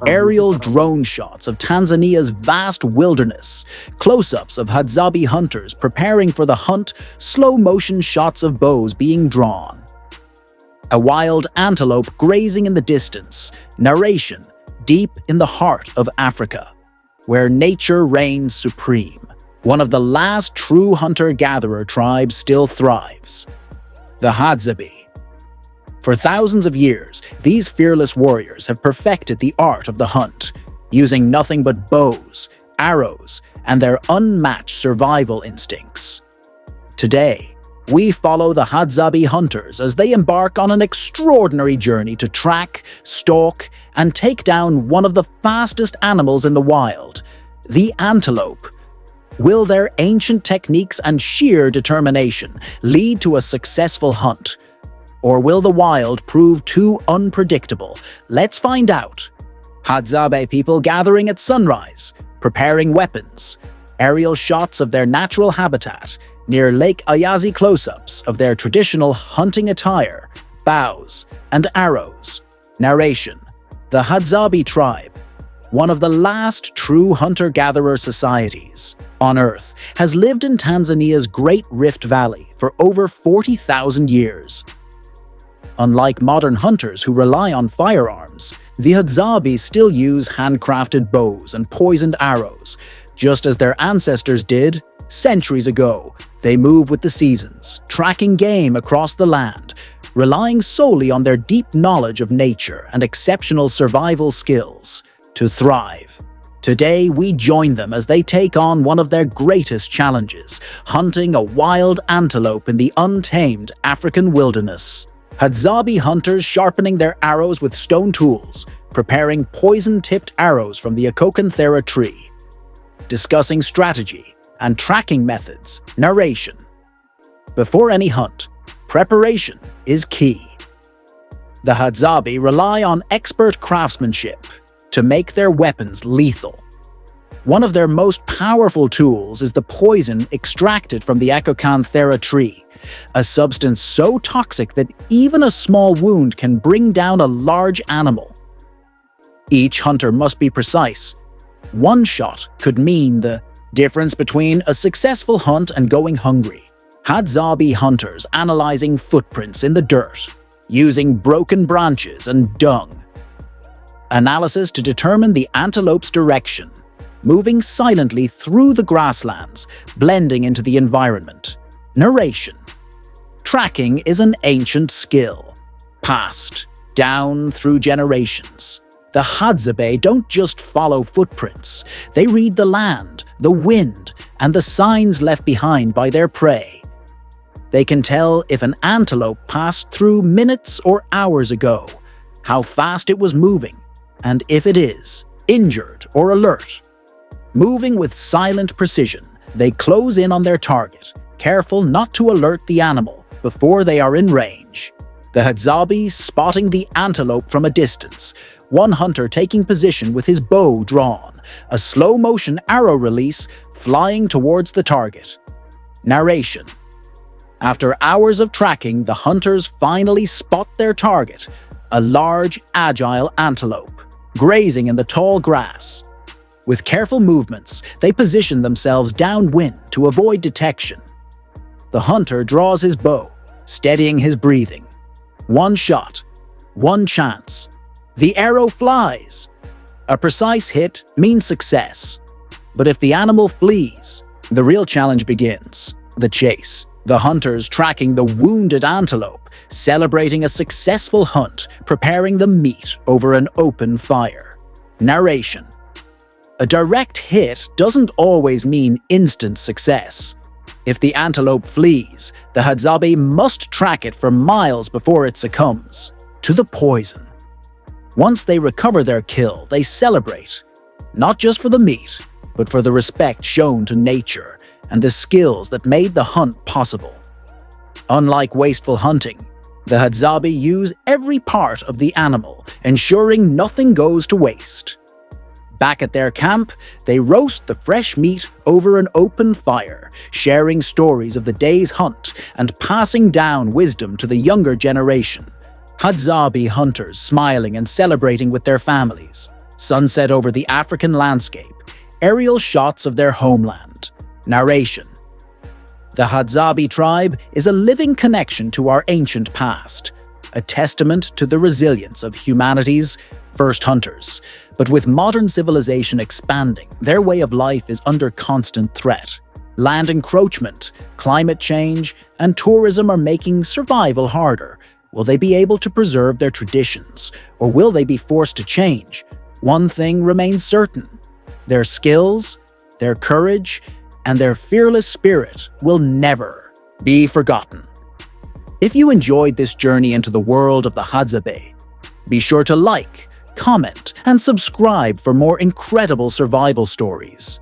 Aerial drone shots of Tanzania's vast wilderness, close-ups of Hadzabe hunters preparing for the hunt, slow-motion shots of bows being drawn. A wild antelope grazing in the distance, narration deep in the heart of Africa, where nature reigns supreme. One of the last true hunter-gatherer tribes still thrives, the Hadzabe. For thousands of years, these fearless warriors have perfected the art of the hunt, using nothing but bows, arrows, and their unmatched survival instincts. Today, we follow the Hadzabe hunters as they embark on an extraordinary journey to track, stalk, and take down one of the fastest animals in the wild, the antelope. Will their ancient techniques and sheer determination lead to a successful hunt? Or will the wild prove too unpredictable? Let's find out. Hadzabe people gathering at sunrise, preparing weapons, aerial shots of their natural habitat, near Lake Ayazi close-ups of their traditional hunting attire, bows, and arrows. Narration: the Hadzabe tribe, one of the last true hunter-gatherer societies on Earth, has lived in Tanzania's Great Rift Valley for over 40,000 years. Unlike modern hunters who rely on firearms, the Hadzabe still use handcrafted bows and poisoned arrows. Just as their ancestors did centuries ago, they move with the seasons, tracking game across the land, relying solely on their deep knowledge of nature and exceptional survival skills to thrive. Today, we join them as they take on one of their greatest challenges, hunting a wild antelope in the untamed African wilderness. Hadzabe hunters sharpening their arrows with stone tools, preparing poison-tipped arrows from the Akokanthera tree. Discussing strategy and tracking methods. Narration: before any hunt, preparation is key. The Hadzabe rely on expert craftsmanship to make their weapons lethal. One of their most powerful tools is the poison extracted from the Akokanthera tree, a substance so toxic that even a small wound can bring down a large animal. Each hunter must be precise. One shot could mean the difference between a successful hunt and going hungry. Hadzabe hunters analyzing footprints in the dirt, using broken branches and dung. Analysis to determine the antelope's direction, moving silently through the grasslands, blending into the environment. Narration: tracking is an ancient skill, passed down through generations. The Hadzabe don't just follow footprints, they read the land, the wind, and the signs left behind by their prey. They can tell if an antelope passed through minutes or hours ago, how fast it was moving, and if it is injured or alert. Moving with silent precision, they close in on their target, careful not to alert the animal before they are in range. The Hadzabe spotting the antelope from a distance, one hunter taking position with his bow drawn, a slow-motion arrow release flying towards the target. Narration: after hours of tracking, the hunters finally spot their target, a large, agile antelope, grazing in the tall grass. With careful movements, they position themselves downwind to avoid detection. The hunter draws his bow, steadying his breathing. One shot, one chance. The arrow flies. A precise hit means success. But if the animal flees, the real challenge begins: the chase. The hunters tracking the wounded antelope, celebrating a successful hunt, preparing the meat over an open fire. Narration: a direct hit doesn't always mean instant success. If the antelope flees, the Hadzabe must track it for miles before it succumbs to the poison. Once they recover their kill, they celebrate, not just for the meat, but for the respect shown to nature and the skills that made the hunt possible. Unlike wasteful hunting, the Hadzabe use every part of the animal, ensuring nothing goes to waste. Back at their camp, they roast the fresh meat over an open fire, sharing stories of the day's hunt and passing down wisdom to the younger generation. Hadzabe hunters smiling and celebrating with their families. Sunset over the African landscape. Aerial shots of their homeland. Narration. The Hadzabe tribe is a living connection to our ancient past, a testament to the resilience of humanity's first hunters. But with modern civilization expanding, their way of life is under constant threat. Land encroachment, climate change, and tourism are making survival harder. Will they be able to preserve their traditions, or will they be forced to change? One thing remains certain: their skills, their courage, and their fearless spirit will never be forgotten. If you enjoyed this journey into the world of the Hadzabe, be sure to like, comment, and subscribe for more incredible survival stories.